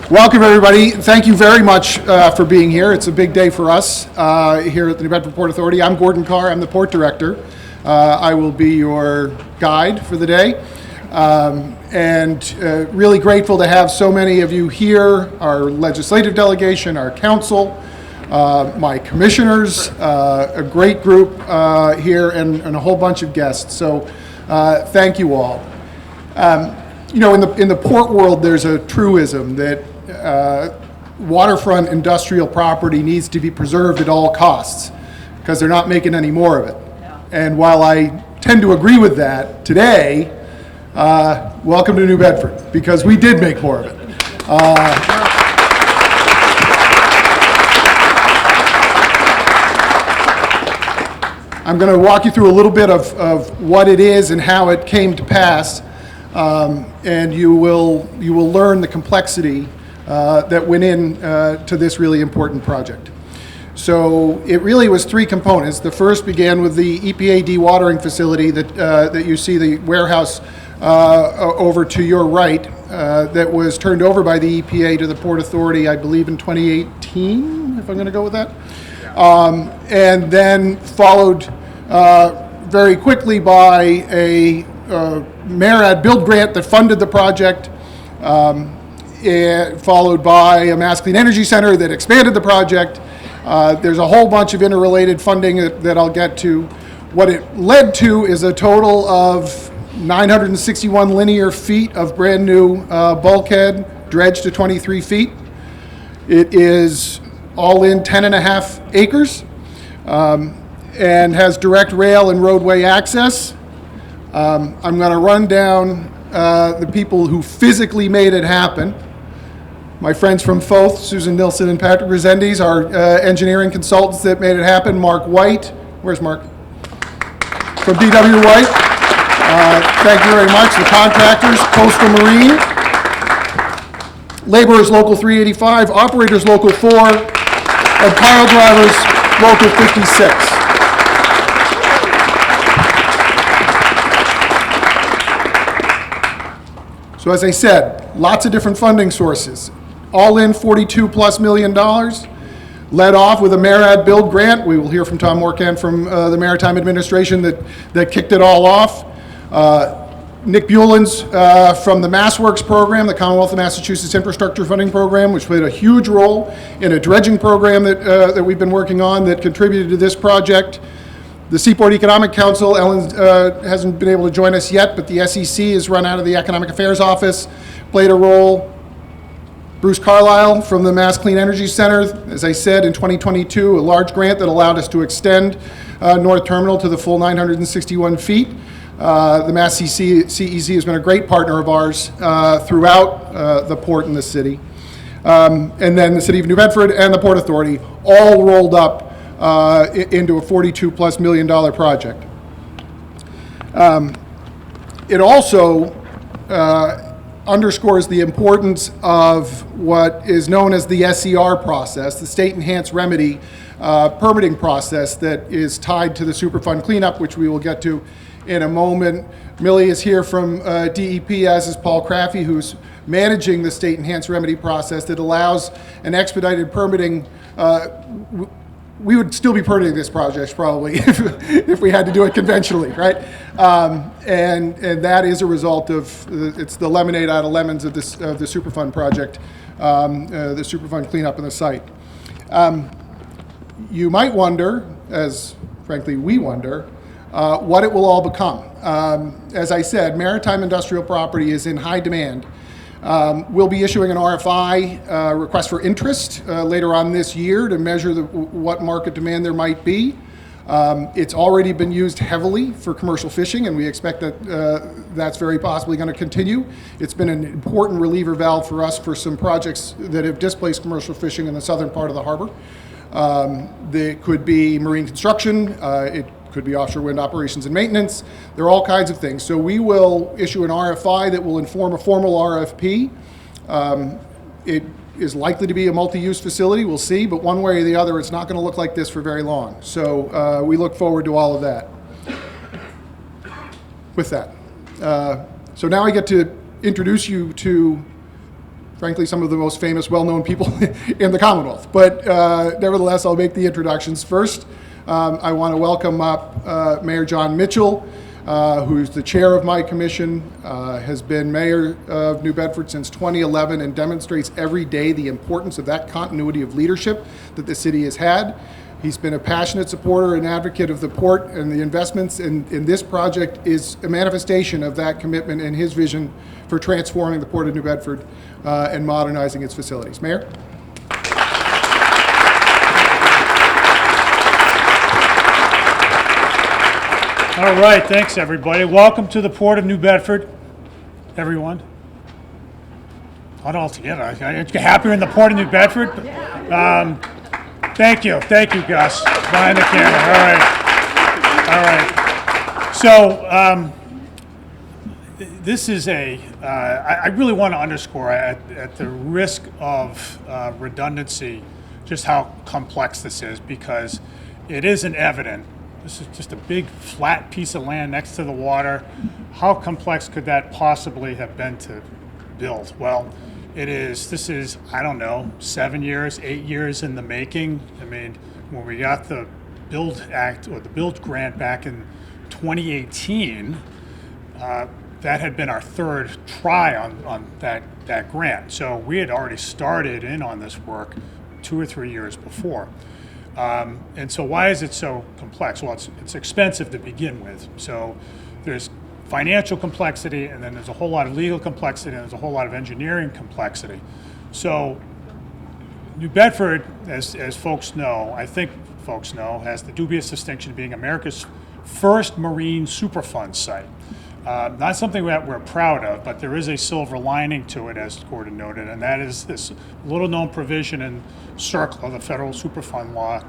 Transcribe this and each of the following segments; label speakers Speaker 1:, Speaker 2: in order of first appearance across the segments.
Speaker 1: Welcome, everybody. Thank you very much for being here. It's a big day for us here at the New Bedford Port Authority. I'm Gordon Carr. I'm the Port Director. I will be your guide for the day. Really grateful to have so many of you here, our legislative delegation, our council, my commissioners, a great group here, and a whole bunch of guests. So thank you all. You know, in the port world, there's a truism that waterfront industrial property needs to be preserved at all costs because they're not making any more of it. Yeah. And while I tend to agree with that, today, welcome to New Bedford, because we did make more of it. I'm going to walk you through a little bit of what it is and how it came to pass, and you will learn the complexity that went in to this really important project. So it really was three components. The first began with the EPA dewatering facility that you see, the warehouse over to your right, that was turned over by the EPA to the Port Authority, I believe in 2018, if I'm going to go with that. And then followed very quickly by a MARAD build grant that funded the project, followed by a Mass Clean Energy Center that expanded the project. There's a whole bunch of interrelated funding that I'll get to. What it led to is a total of 961 linear feet of brand new bulkhead dredged to 23 feet. It is all in 10.5 acres and has direct rail and roadway access. I'm going to run down the people who physically made it happen. My friends from FOTH, Susan Nilsson and Patrick Resendiz, our engineering consultants that made it happen. Mark White, where's Mark? From DW White. Thank you very much. The contractors, Coastal Marine, laborers Local 385, operators Local 4, and pile drivers Local 56. So as I said, lots of different funding sources. All in $42+ million, led off with a MARAD build grant. We will hear from Tom Morcan from the Maritime Administration that kicked it all off. Nick Buellens from the MassWorks program, the Commonwealth of Massachusetts Infrastructure Funding Program, which played a huge role in a dredging program that we've been working on that contributed to this project. The Seaport Economic Council, Ellen hasn't been able to join us yet, but the SEC is run out of the Economic Affairs Office, played a role. Bruce Carlisle from the Mass Clean Energy Center, as I said, in 2022, a large grant that allowed us to extend North Terminal to the full 961 feet. The Mass CEC has been a great partner of ours throughout the port and the city. And then the City of New Bedford and the Port Authority all rolled up into a $42+ million project. It also underscores the importance of what is known as the SER process, the State Enhanced Remedy permitting process that is tied to the Superfund cleanup, which we will get to in a moment. Millie is here from DEP, as is Paul Craffey, who's managing the State Enhanced Remedy process that allows an expedited permitting. We would still be permitting this project probably if we had to do it conventionally, right? And that is a result of it's the lemonade out of lemons of the Superfund project, the Superfund cleanup in the site. You might wonder, as frankly we wonder, what it will all become. As I said, maritime industrial property is in high demand. We'll be issuing an RFI, request for interest, later on this year to measure what market demand there might be. It's already been used heavily for commercial fishing, and we expect that that's very possibly going to continue. It's been an important reliever valve for us for some projects that have displaced commercial fishing in the southern part of the harbor. There could be marine construction, it could be offshore wind operations and maintenance. There are all kinds of things. So we will issue an RFI that will inform a formal RFP. It is likely to be a multi-use facility, we'll see, but one way or the other, it's not going to look like this for very long. So we look forward to all of that. With that, so now I get to introduce you to frankly, some of the most famous, well-known people in the Commonwealth. But nevertheless, I'll make the introductions first. I want to welcome up Mayor Jon Mitchell, who's the chair of my commission, has been mayor of New Bedford since 2011 and demonstrates every day the importance of that continuity of leadership that the city has had. He's been a passionate supporter and advocate of the port, and the investments in this project is a manifestation of that commitment and his vision for transforming the Port of New Bedford and modernizing its facilities. Mayor?
Speaker 2: All right, thanks everybody. Welcome to the Port of New Bedford, everyone. Not all together. Aren't you happy in the Port of New Bedford? Thank you, Gus, behind the camera. All right. So this is I really want to underscore at the risk of redundancy just how complex this is, because it isn't evident. This is just a big flat piece of land next to the water. How complex could that possibly have been to build? Well, this is, I don't know, 7 years, 8 years in the making. I mean, when we got the Build Act or the Build Grant back in 2018, that had been our third try on that grant. So we had already started in on this work 2 or 3 years before. And so why is it so complex? Well, it's expensive to begin with. So there's financial complexity, and then there's a whole lot of legal complexity, and there's a whole lot of engineering complexity. So New Bedford, as folks know, I think folks know, has the dubious distinction of being America's first marine Superfund site. Not something that we're proud of, but there is a silver lining to it, as Gordon noted, and that is this little-known provision in CERCLA of the federal Superfund law,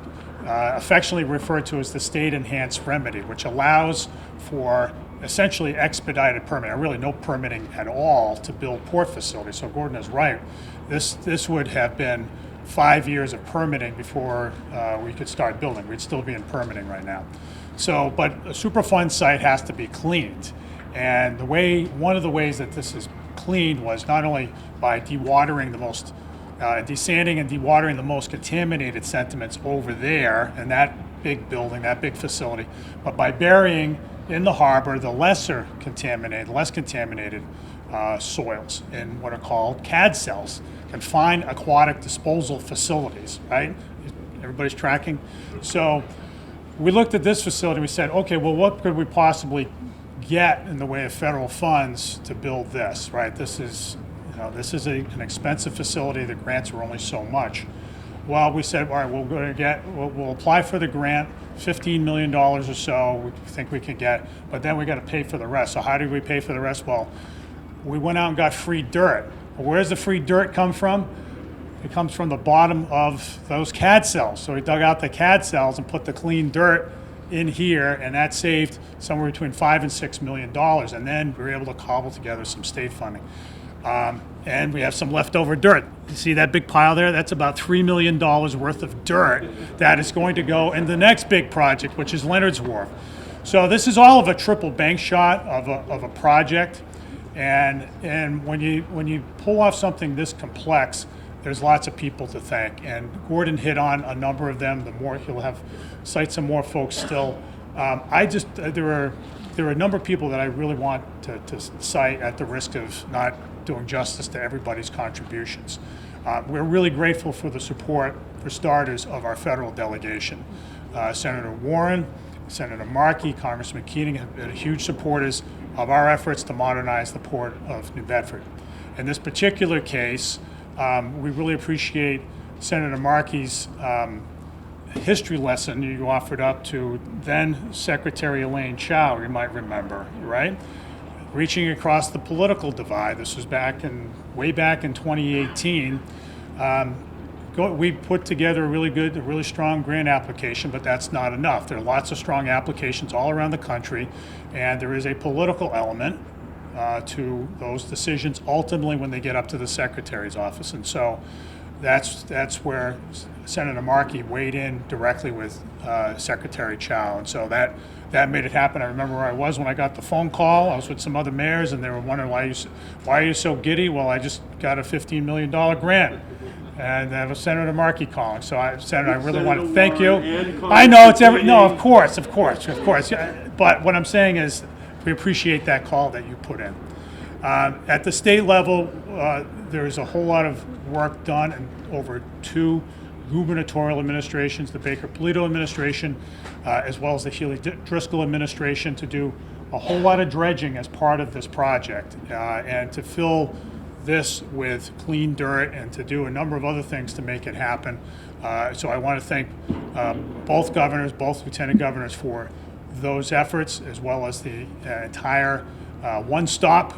Speaker 2: affectionately referred to as the state enhanced remedy, which allows for essentially expedited permitting, or really no permitting at all, to build port facilities. So Gordon is right. This would have been 5 years of permitting before we could start building. We'd still be in permitting right now. So, but a Superfund site has to be cleaned. And one of the ways that this is cleaned was not only by dewatering desanding and dewatering the most contaminated sediments over there in that big building, that big facility, but by burying in the harbor the less contaminated soils in what are called CAD cells, confined aquatic disposal facilities, right? Everybody's tracking? So we looked at this facility and we said, okay, well, what could we possibly get in the way of federal funds to build this, right? This is an expensive facility. The grants are only so much. Well, we said, all right, we'll apply for the grant, $15 million or so we think we can get, but then we got to pay for the rest. So how do we pay for the rest? Well, we went out and got free dirt. Well, where does the free dirt come from? It comes from the bottom of those CAD cells. So we dug out the CAD cells and put the clean dirt in here, and that saved somewhere between $5 and $6 million. And then we were able to cobble together some state funding. And we have some leftover dirt. You see that big pile there? That's about $3 million worth of dirt that is going to go in the next big project, which is Leonard's Wharf. So this is all of a triple bank shot of a project. And when you pull off something this complex, there's lots of people to thank. And Gordon hit on a number of them. He'll cite some more folks still. There are a number of people that I really want to cite at the risk of not doing justice to everybody's contributions. We're really grateful for the support, for starters, of our federal delegation. Senator Warren, Senator Markey, Congressman Keating have been huge supporters of our efforts to modernize the Port of New Bedford. In this particular case, we really appreciate Senator Markey's history lesson you offered up to then Secretary Elaine Chao, you might remember, right? Reaching across the political divide. This was way back in 2018. We put together a really strong grant application, but that's not enough. There are lots of strong applications all around the country, and there is a political element to those decisions ultimately when they get up to the Secretary's office. And so that's where Senator Markey weighed in directly with Secretary Chow, and so that made it happen. I remember where I was when I got the phone call. I was with some other mayors, and they were wondering why are you so giddy? Well, I just got a $15 million grant. And that was Senator Markey calling. So, Senator, I really want to thank you. I know it's of course. Yeah, but what I'm saying is, we appreciate that call that you put in. At the state level, there's a whole lot of work done in over 2 gubernatorial administrations, the Baker-Polito administration, as well as the Healy-Driscoll administration, to do a whole lot of dredging as part of this project, and to fill this with clean dirt and to do a number of other things to make it happen. So I want to thank both governors, both lieutenant governors, for those efforts, as well as the entire one-stop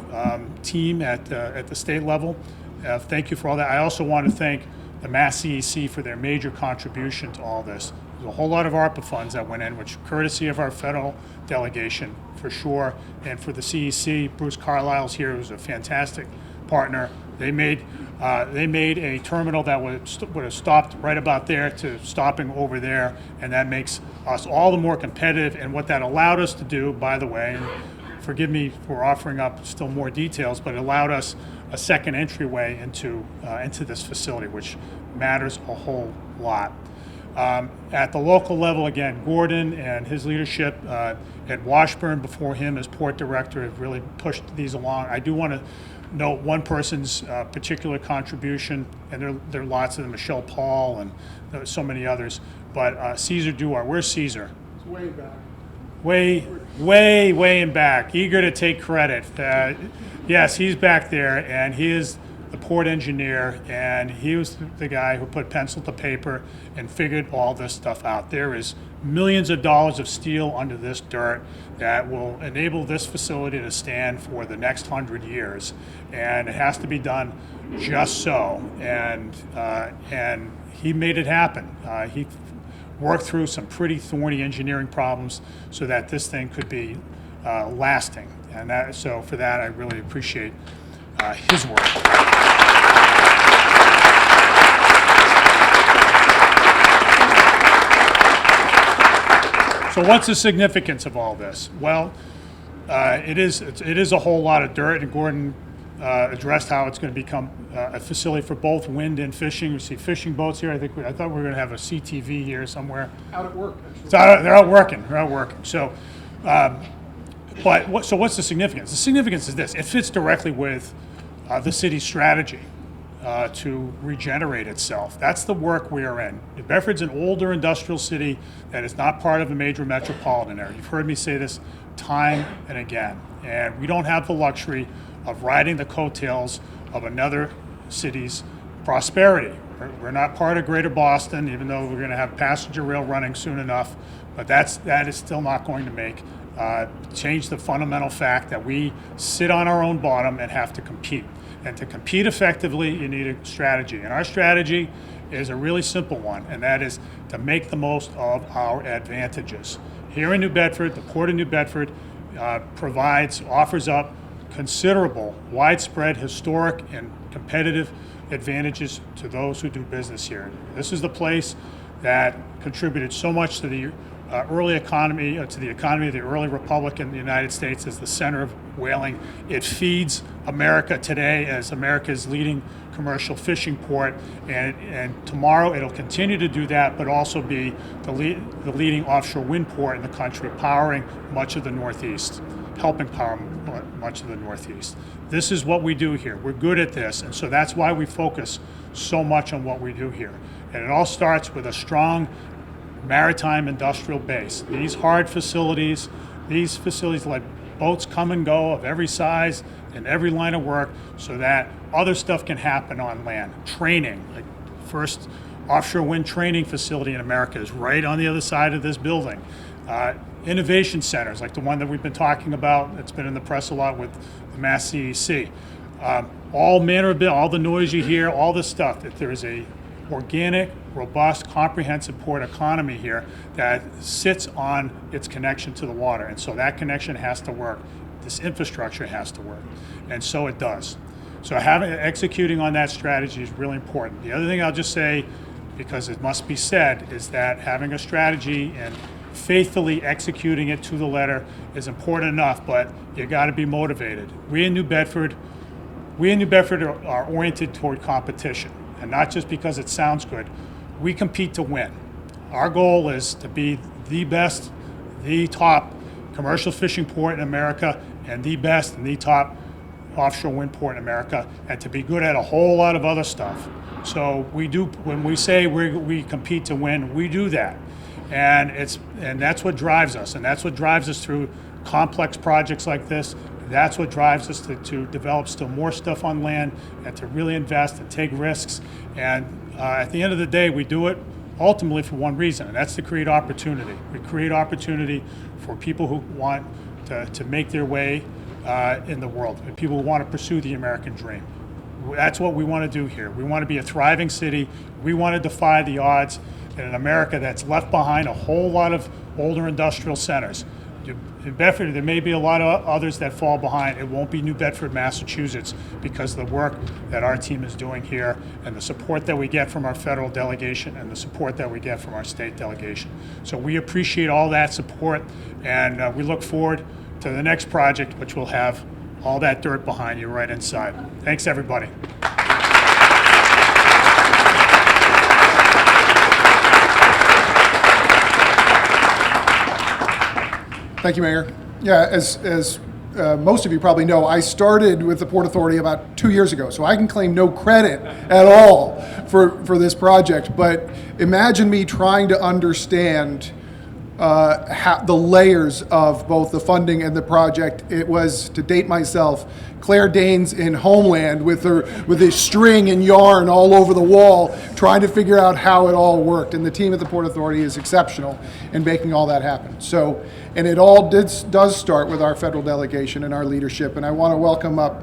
Speaker 2: team at the state level. Thank you for all that. I also want to thank the Mass CEC for their major contribution to all this. There's a whole lot of ARPA funds that went in, which courtesy of our federal delegation, for sure, and for the CEC, Bruce Carlisle's here, who's a fantastic partner. They made a terminal that would have stopped right about there to stopping over there, and that makes us all the more competitive. And what that allowed us to do, by the way, and forgive me for offering up still more details, but it allowed us a second entryway into this facility, which matters a whole lot. At the local level, again, Gordon and his leadership, at Washburn before him as port director, have really pushed these along. I do want to note one person's particular contribution, and there are lots of them, Michelle Paul and so many others, but Caesar Duar. Where's Caesar?
Speaker 1: It's way back.
Speaker 2: Way in back, eager to take credit. Yes, he's back there, and he is the port engineer, and he was the guy who put pencil to paper and figured all this stuff out. There is millions of dollars of steel under this dirt that will enable this facility to stand for the next 100 years, and it has to be done just so. And he made it happen. He worked through some pretty thorny engineering problems so that this thing could be lasting. And so for that, I really appreciate his work. So what's the significance of all this? Well, it is a whole lot of dirt, and Gordon addressed how it's going to become a facility for both wind and fishing. We see fishing boats here. I thought we were going to have a CTV here somewhere.
Speaker 1: Out at work, actually.
Speaker 2: They're out working. So, what's the significance? The significance is this: it fits directly with the city's strategy to regenerate itself. That's the work we are in. New Bedford's an older industrial city that is not part of a major metropolitan area. You've heard me say this time and again. And we don't have the luxury of riding the coattails of another city's prosperity. We're not part of Greater Boston, even though we're going to have passenger rail running soon enough. But that is still not going to change the fundamental fact that we sit on our own bottom and have to compete. And to compete effectively, you need a strategy. And our strategy is a really simple one, and that is to make the most of our advantages. Here in New Bedford, the Port of New Bedford offers up considerable, widespread, historic, and competitive advantages to those who do business here. This is the place that contributed so much to the early economy, to the economy of the early republic in the United States as the center of whaling. It feeds America today as America's leading commercial fishing port, and tomorrow it'll continue to do that, but also be the leading offshore wind port in the country, powering much of the Northeast, helping power much of the Northeast. This is what we do here. We're good at this, and so that's why we focus so much on what we do here. And it all starts with a strong maritime industrial base. These hard facilities, let boats come and go of every size and every line of work so that other stuff can happen on land. Training, like first offshore wind training facility in America is right on the other side of this building. Innovation centers, like the one that we've been talking about, that's been in the press a lot with the Mass CEC. All the noise you hear, all this stuff, that there is a organic, robust, comprehensive port economy here that sits on its connection to the water. And so that connection has to work. This infrastructure has to work. And so it does. So executing on that strategy is really important. The other thing I'll just say, because it must be said, is that having a strategy and faithfully executing it to the letter is important enough, but you got to be motivated. We in New Bedford are oriented toward competition, and not just because it sounds good. We compete to win. Our goal is to be the best, the top commercial fishing port in America, and the best and the top offshore wind port in America, and to be good at a whole lot of other stuff. So when we say we compete to win, we do that. And that's what drives us, and that's what drives us through complex projects like this. That's what drives us to develop still more stuff on land and to really invest and take risks. And at the end of the day, we do it ultimately for one reason, and that's to create opportunity. We create opportunity for people who want to make their way in the world, and people who want to pursue the American dream. That's what we want to do here. We want to be a thriving city. We want to defy the odds in an America that's left behind a whole lot of older industrial centers. In Bedford, there may be a lot of others that fall behind. It won't be New Bedford, Massachusetts, because of the work that our team is doing here and the support that we get from our federal delegation and the support that we get from our state delegation. So we appreciate all that support, and we look forward to the next project, which will have all that dirt behind you right inside. Thanks, everybody.
Speaker 1: Thank you, Mayor. Yeah, as most of you probably know, I started with the Port Authority about 2 years ago, so I can claim no credit at all for this project. But imagine me trying to understand the layers of both the funding and the project. It was, to date myself, Claire Danes in Homeland with a string and yarn all over the wall, trying to figure out how it all worked. And the team at the Port Authority is exceptional in making all that happen. So, and it all does start with our federal delegation and our leadership. And I want to welcome up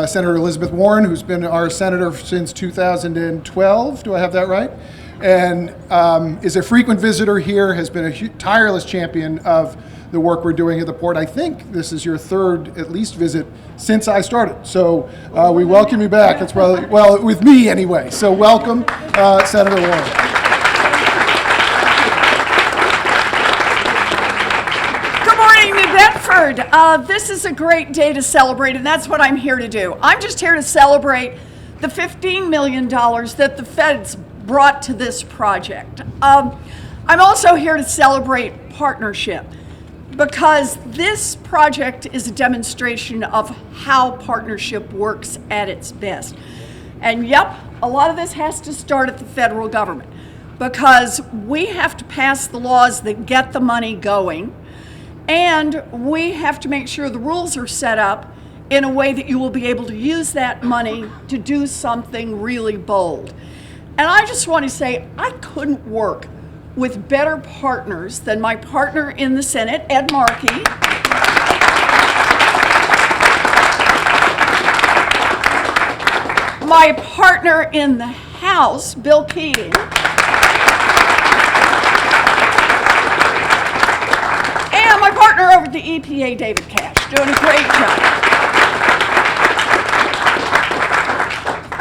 Speaker 1: Senator Elizabeth Warren, who's been our senator since 2012. Do I have that right? And is a frequent visitor here, has been a tireless champion of the work we're doing at the port. I think this is your third, at least, visit since I started. So we welcome you back. It's probably, well, with me anyway. So welcome, Senator Warren.
Speaker 3: Good morning, New Bedford. This is a great day to celebrate, and that's what I'm here to do. I'm just here to celebrate the $15 million that the feds brought to this project. I'm also here to celebrate partnership, because this project is a demonstration of how partnership works at its best. And yep, a lot of this has to start at the federal government, because we have to pass the laws that get the money going, and we have to make sure the rules are set up in a way that you will be able to use that money to do something really bold. And I just want to say, I couldn't work with better partners than my partner in the Senate, Ed Markey, my partner in the House, Bill Keating, and my partner over at the EPA, David Cash, doing a great job.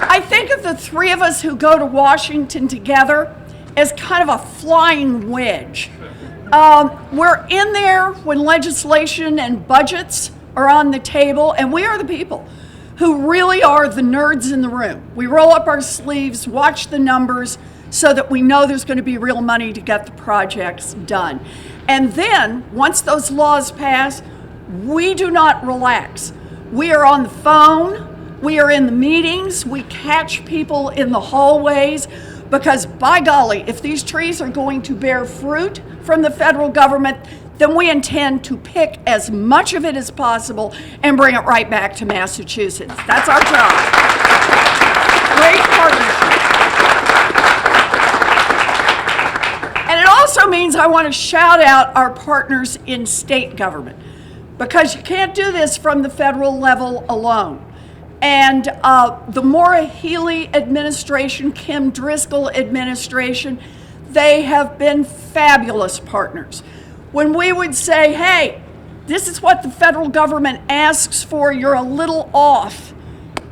Speaker 3: I think of the three of us who go to Washington together as kind of a flying wedge. We're in there when legislation and budgets are on the table, and we are the people who really are the nerds in the room. We roll up our sleeves, watch the numbers, so that we know there's going to be real money to get the projects done. And then, once those laws pass, we do not relax. We are on the phone. We are in the meetings, we catch people in the hallways, because by golly, if these trees are going to bear fruit from the federal government, then we intend to pick as much of it as possible and bring it right back to Massachusetts. That's our job. Great partnership. And it also means I want to shout out our partners in state government, because you can't do this from the federal level alone. And the Maura Healey administration, Kim Driscoll administration, they have been fabulous partners. When we would say, hey, this is what the federal government asks for, you're a little off,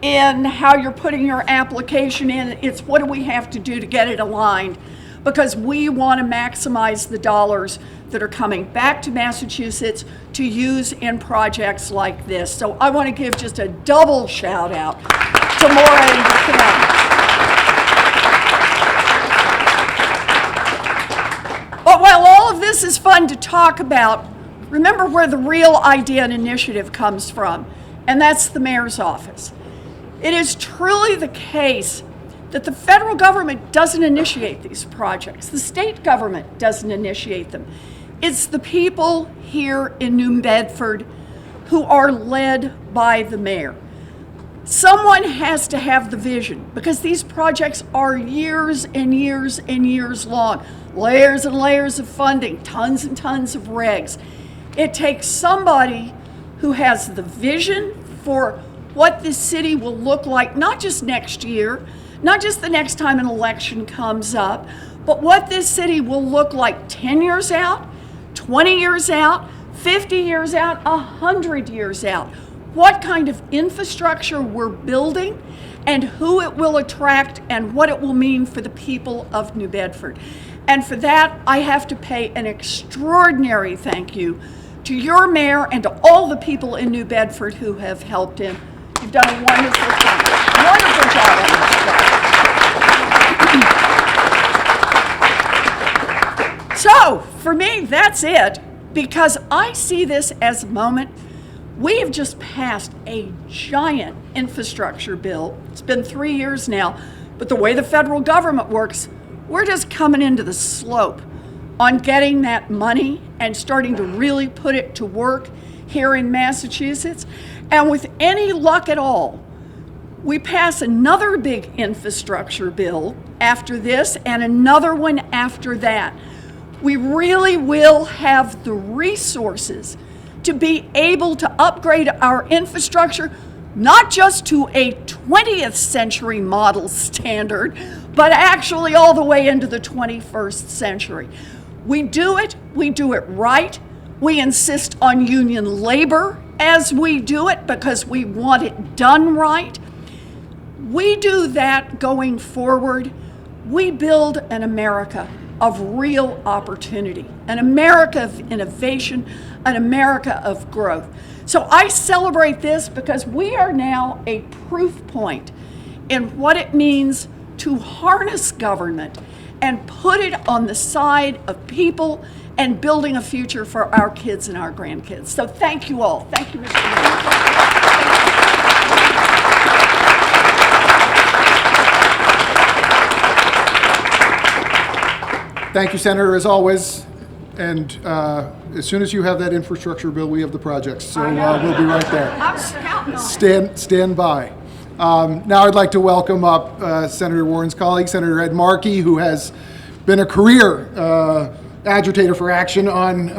Speaker 3: in how you're putting your application in. It's what do we have to do to get it aligned, because we want to maximize the dollars that are coming back to Massachusetts to use in projects like this. So I want to give just a double shout out to Maura and to Kim. But while all of this is fun to talk about, remember where the real idea and initiative comes from, and that's the mayor's office. It is truly the case that the federal government doesn't initiate these projects. The state government doesn't initiate them. It's the people here in New Bedford who are led by the mayor. Someone has to have the vision, because these projects are years and years and years long. Layers and layers of funding, tons and tons of regs. It takes somebody who has the vision for what this city will look like, not just next year, not just the next time an election comes up, but what this city will look like 10 years out, 20 years out, 50 years out, 100 years out. What kind of infrastructure we're building and who it will attract and what it will mean for the people of New Bedford. And for that, I have to pay an extraordinary thank you to your mayor and to all the people in New Bedford who have helped him. You've done a wonderful job. Wonderful job on this job. So, for me, that's it, because I see this as a moment. We have just passed a giant infrastructure bill. It's been 3 years now, but the way the federal government works, we're just coming into the slope on getting that money and starting to really put it to work here in Massachusetts. And with any luck at all, we pass another big infrastructure bill after this and another one after that. We really will have the resources to be able to upgrade our infrastructure, not just to a 20th century model standard, but actually all the way into the 21st century. We do it right. We insist on union labor as we do it because we want it done right. We do that going forward. We build an America of real opportunity, an America of innovation, an America of growth. So I celebrate this because we are now a proof point in what it means to harness government and put it on the side of people and building a future for our kids and our grandkids. So thank you all. Thank you, Mr. Mayor.
Speaker 1: Thank you, Senator, as always. And as soon as you have that infrastructure bill, we have the projects. So we'll be right there.
Speaker 3: I was counting on it.
Speaker 1: Stand by. Now I'd like to welcome up Senator Warren's colleague, Senator Ed Markey, who has been a career agitator for action on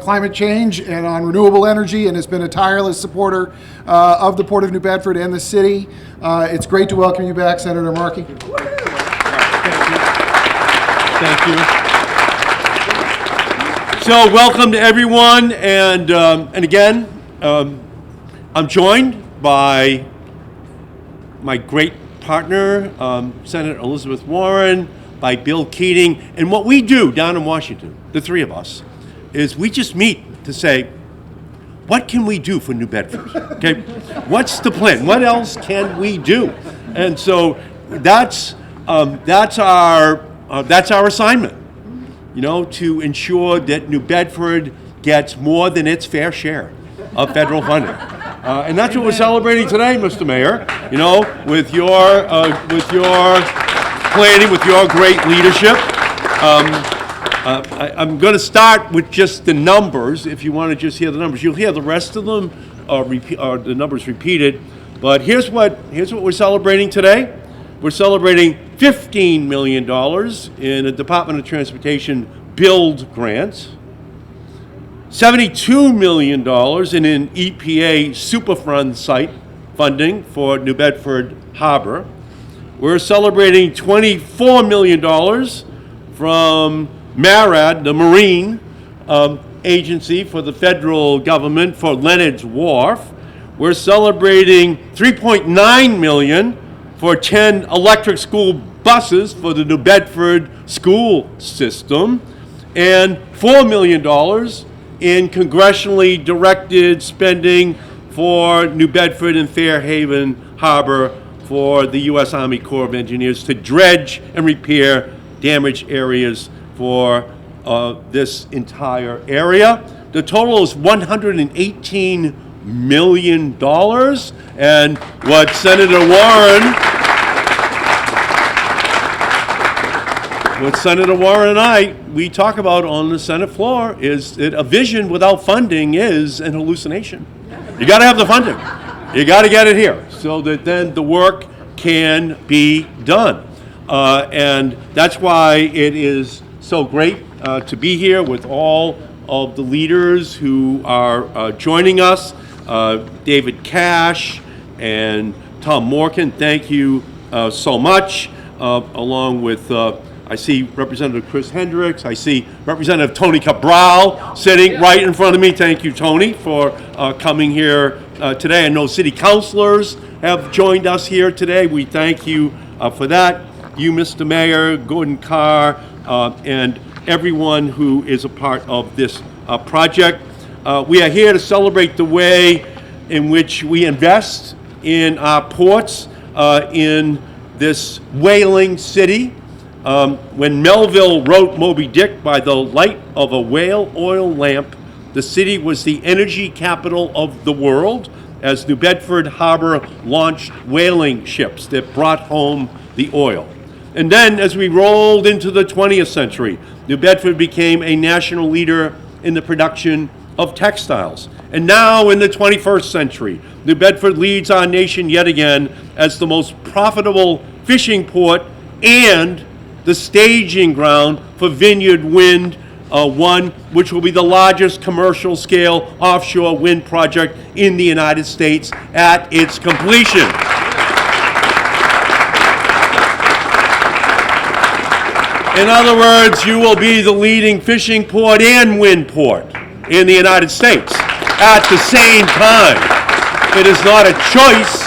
Speaker 1: climate change and on renewable energy, and has been a tireless supporter of the Port of New Bedford and the city. It's great to welcome you back, Senator Markey.
Speaker 4: Thank you. So welcome to everyone, and again, I'm joined by my great partner, Senator Elizabeth Warren, by Bill Keating, and what we do down in Washington, the three of us, is we just meet to say, what can we do for New Bedford? Okay, what's the plan? What else can we do? And so that's our assignment, you know, to ensure that New Bedford gets more than its fair share of federal funding. And that's what we're celebrating today, Mr. Mayor, you know, with your planning, with your great leadership. I'm going to start with just the numbers. If you want to just hear the numbers, you'll hear the rest of them, the numbers repeated. But here's what we're celebrating today. We're celebrating $15 million in a Department of Transportation build grants, $72 million in an EPA Superfund site funding for New Bedford Harbor. We're celebrating $24 million from MARAD, the Marine Agency for the federal government, for Leonard's Wharf. we're celebrating $3.9 million for 10 electric school buses for the New Bedford school system, and $4 million in congressionally directed spending for New Bedford and Fairhaven Harbor for the U.S. Army Corps of Engineers to dredge and repair damaged areas for this entire area. The total is $118 million, and what Senator Warren and I, we talk about on the Senate floor is that a vision without funding is an hallucination. You got to have the funding. You got to get it here so that then the work can be done. And that's why it is so great to be here with all of the leaders who are joining us. David Cash and Tom Morgan, thank you so much, along with I see Representative Chris Hendricks. I see Representative Tony Cabral sitting right in front of me. Thank you, Tony, for coming here today. I know city councilors have joined us here today. We thank you for that. You, Mr. Mayor, Gordon Carr, and everyone who is a part of this project. We are here to celebrate the way in which we invest in our ports in this whaling city. When Melville wrote Moby Dick, by the light of a whale oil lamp, the city was the energy capital of the world, as New Bedford Harbor launched whaling ships that brought home the oil. And then, as we rolled into the 20th century, New Bedford became a national leader in the production of textiles. And now, in the 21st century, New Bedford leads our nation yet again as the most profitable fishing port and the staging ground for Vineyard Wind 1, which will be the largest commercial scale offshore wind project in the United States at its completion. In other words, you will be the leading fishing port and wind port in the United States at the same time. It is not a choice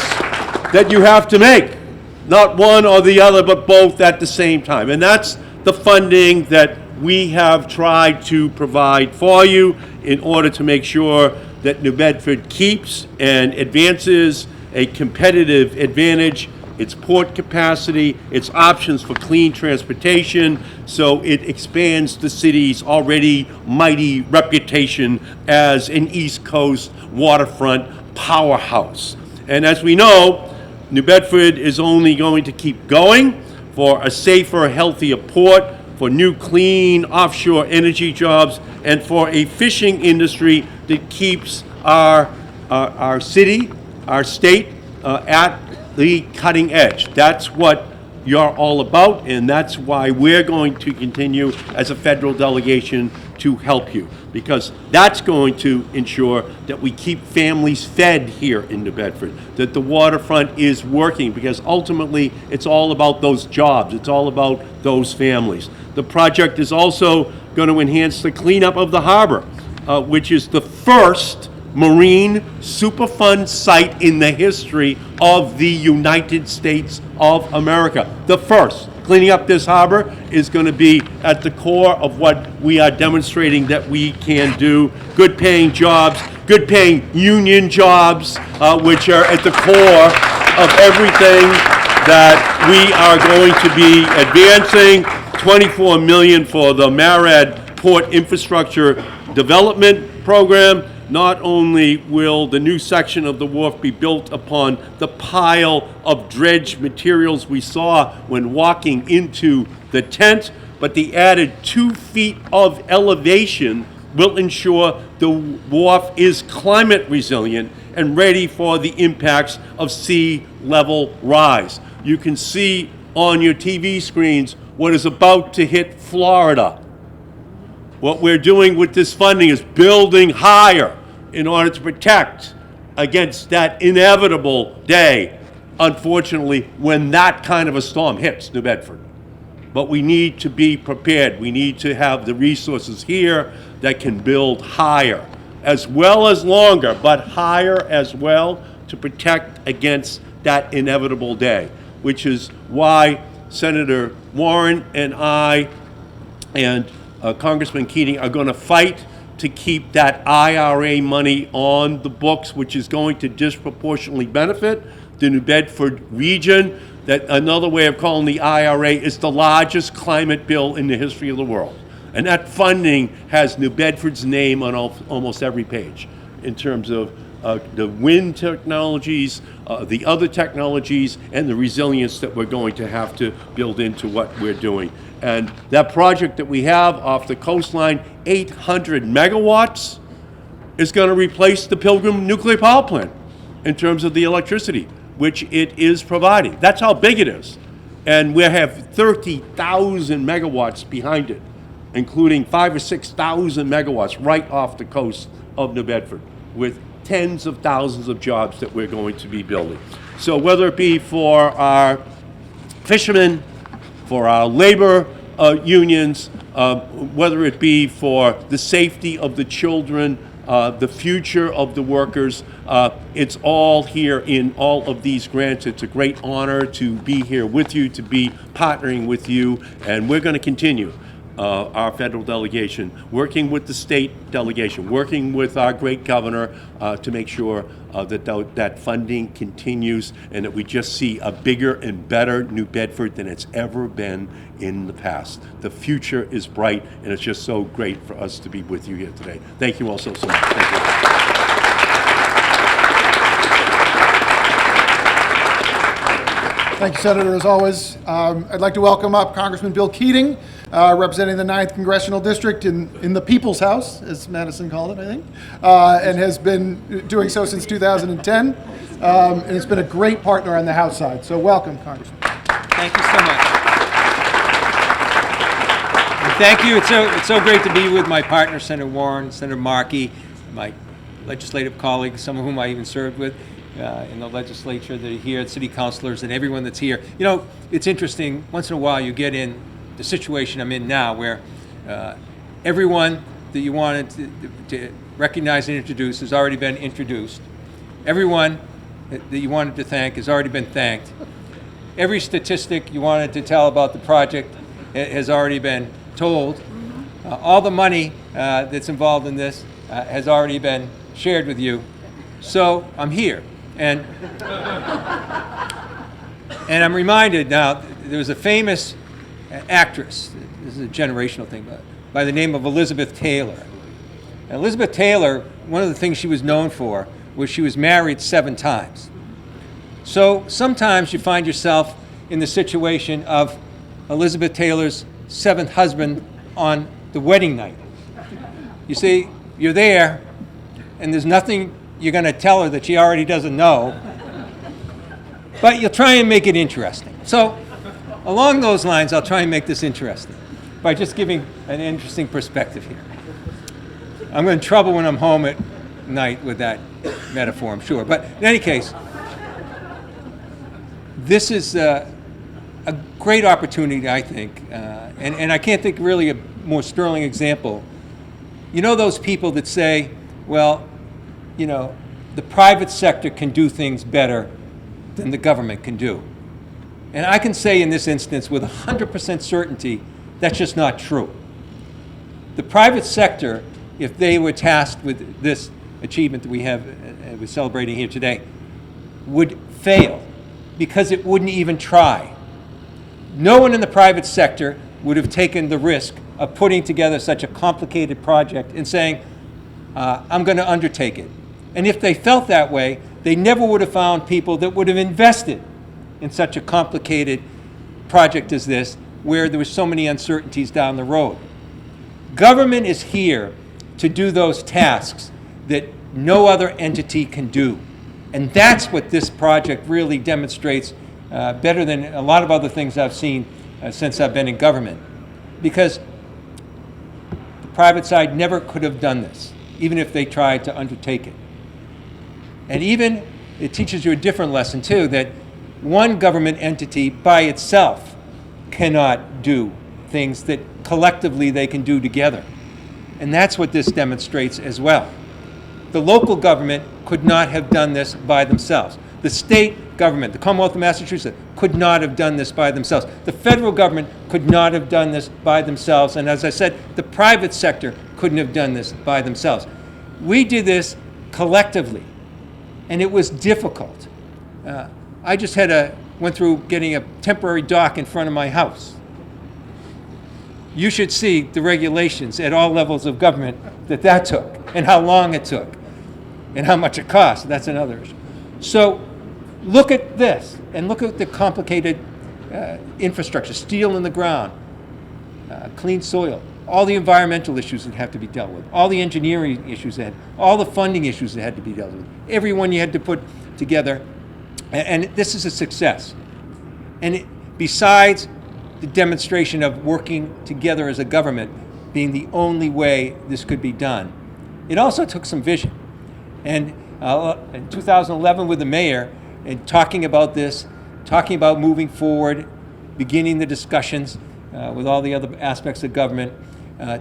Speaker 4: that you have to make. Not one or the other, but both at the same time. And that's the funding that we have tried to provide for you in order to make sure that New Bedford keeps and advances a competitive advantage, its port capacity, its options for clean transportation, so it expands the city's already mighty reputation as an East Coast waterfront powerhouse. And as we know, New Bedford is only going to keep going for a safer, healthier port, for new clean offshore energy jobs, and for a fishing industry that keeps our city, our state, at the cutting edge. That's what you're all about, and that's why we're going to continue as a federal delegation to help you, because that's going to ensure that we keep families fed here in New Bedford, that the waterfront is working, because ultimately it's all about those jobs, it's all about those families. The project is also going to enhance the cleanup of the harbor, which is the first marine Superfund site in the history of the United States of America. The first. Cleaning up this harbor is going to be at the core of what we are demonstrating that we can do. Good paying jobs, good paying union jobs, which are at the core of everything that we are going to be advancing. $24 million for the MARAD Port Infrastructure Development Program. Not only will the new section of the wharf be built upon the pile of dredged materials we saw when walking into the tent, but the added 2 feet of elevation will ensure the wharf is climate resilient and ready for the impacts of sea level rise. You can see on your TV screens what is about to hit Florida. What we're doing with this funding is building higher in order to protect against that inevitable day, unfortunately, when that kind of a storm hits New Bedford. But we need to be prepared. We need to have the resources here that can build higher. as well as longer, but higher as well, to protect against that inevitable day, which is why Senator Warren and I and Congressman Keating are going to fight to keep that IRA money on the books, which is going to disproportionately benefit the New Bedford region. That another way of calling the IRA is the largest climate bill in the history of the world. And that funding has New Bedford's name on almost every page in terms of the wind technologies, the other technologies, and the resilience that we're going to have to build into what we're doing. And that project that we have off the coastline, 800 megawatts, is going to replace the Pilgrim nuclear power plant in terms of the electricity, which it is providing. That's how big it is. And we have 30,000 megawatts behind it, including 5,000 or 6,000 megawatts right off the coast of New Bedford, with tens of thousands of jobs that we're going to be building. So whether it be for our fishermen, for our labor unions, whether it be for the safety of the children, the future of the workers, it's all here in all of these grants. It's a great honor to be here with you, to be partnering with you, and we're going to continue our federal delegation, working with the state delegation, working with our great governor to make sure that funding continues and that we just see a bigger and better New Bedford than it's ever been in the past. The future is bright, and it's just so great for us to be with you here today. Thank you all so much. Thank you.
Speaker 1: Thank you, Senator, as always. I'd like to welcome up Congressman Bill Keating, representing the 9th Congressional District in the People's House, as Madison called it, I think, and has been doing so since 2010, and has been a great partner on the House side. So welcome, Congressman.
Speaker 5: Thank you so much. And thank you. It's so great to be with my partner, Senator Warren, Senator Markey, my legislative colleagues, some of whom I even served with in the legislature that are here, city councilors, and everyone that's here. You know, it's interesting, once in a while you get in the situation I'm in now, where everyone that you wanted to recognize and introduce has already been introduced. Everyone that you wanted to thank has already been thanked. Every statistic you wanted to tell about the project has already been told. All the money that's involved in this has already been shared with you. So I'm here. And I'm reminded now, there was a famous actress, this is a generational thing, by the name of Elizabeth Taylor. And Elizabeth Taylor, one of the things she was known for was she was married 7 times. So sometimes you find yourself in the situation of Elizabeth Taylor's 7th husband on the wedding night. You see, you're there, and there's nothing you're going to tell her that she already doesn't know, but you'll try and make it interesting. So along those lines, I'll try and make this interesting by just giving an interesting perspective here. I'm in trouble when I'm home at night with that metaphor, I'm sure. But in any case, this is a great opportunity, I think, and I can't think really a more sterling example. You know those people that say, well, you know, the private sector can do things better than the government can do. And I can say in this instance with 100% certainty, that's just not true. The private sector, if they were tasked with this achievement that we're celebrating here today, would fail because it wouldn't even try. No one in the private sector would have taken the risk of putting together such a complicated project and saying, I'm going to undertake it. And if they felt that way, they never would have found people that would have invested in such a complicated project as this, where there were so many uncertainties down the road. Government is here to do those tasks that no other entity can do. And that's what this project really demonstrates better than a lot of other things I've seen since I've been in government. Because the private side never could have done this, even if they tried to undertake it. And even, it teaches you a different lesson too, that one government entity by itself cannot do things that collectively they can do together. And that's what this demonstrates as well. The local government could not have done this by themselves. The state government, the Commonwealth of Massachusetts, could not have done this by themselves. The federal government could not have done this by themselves. And as I said, the private sector couldn't have done this by themselves. We did this collectively, and it was difficult. I just went through getting a temporary dock in front of my house. You should see the regulations at all levels of government that took, and how long it took, and how much it cost. That's another issue. So look at this, and look at the complicated infrastructure, steel in the ground, clean soil, all the environmental issues that have to be dealt with, all the engineering issues all the funding issues that had to be dealt with, everyone you had to put together, and this is a success. And besides the demonstration of working together as a government being the only way this could be done, it also took some vision. And in 2011 with the mayor, and talking about this, talking about moving forward, beginning the discussions with all the other aspects of government,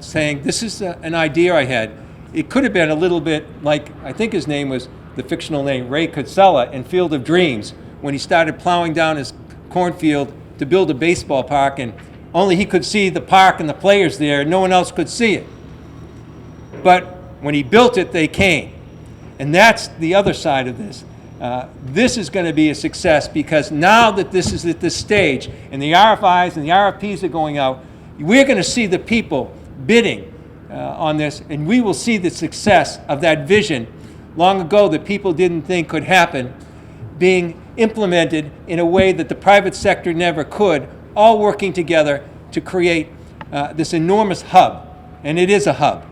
Speaker 5: saying, this is an idea I had. It could have been a little bit like, I think his name was, the fictional name, Ray Kurzella in Field of Dreams, when he started plowing down his cornfield to build a baseball park, and only he could see the park and the players there, no one else could see it. But when he built it, they came. And that's the other side of this. This is going to be a success, because now that this is at this stage, and the RFIs and the RFPs are going out, we're going to see the people bidding on this, and we will see the success of that vision long ago that people didn't think could happen being implemented in a way that the private sector never could, all working together to create this enormous hub. And it is a hub.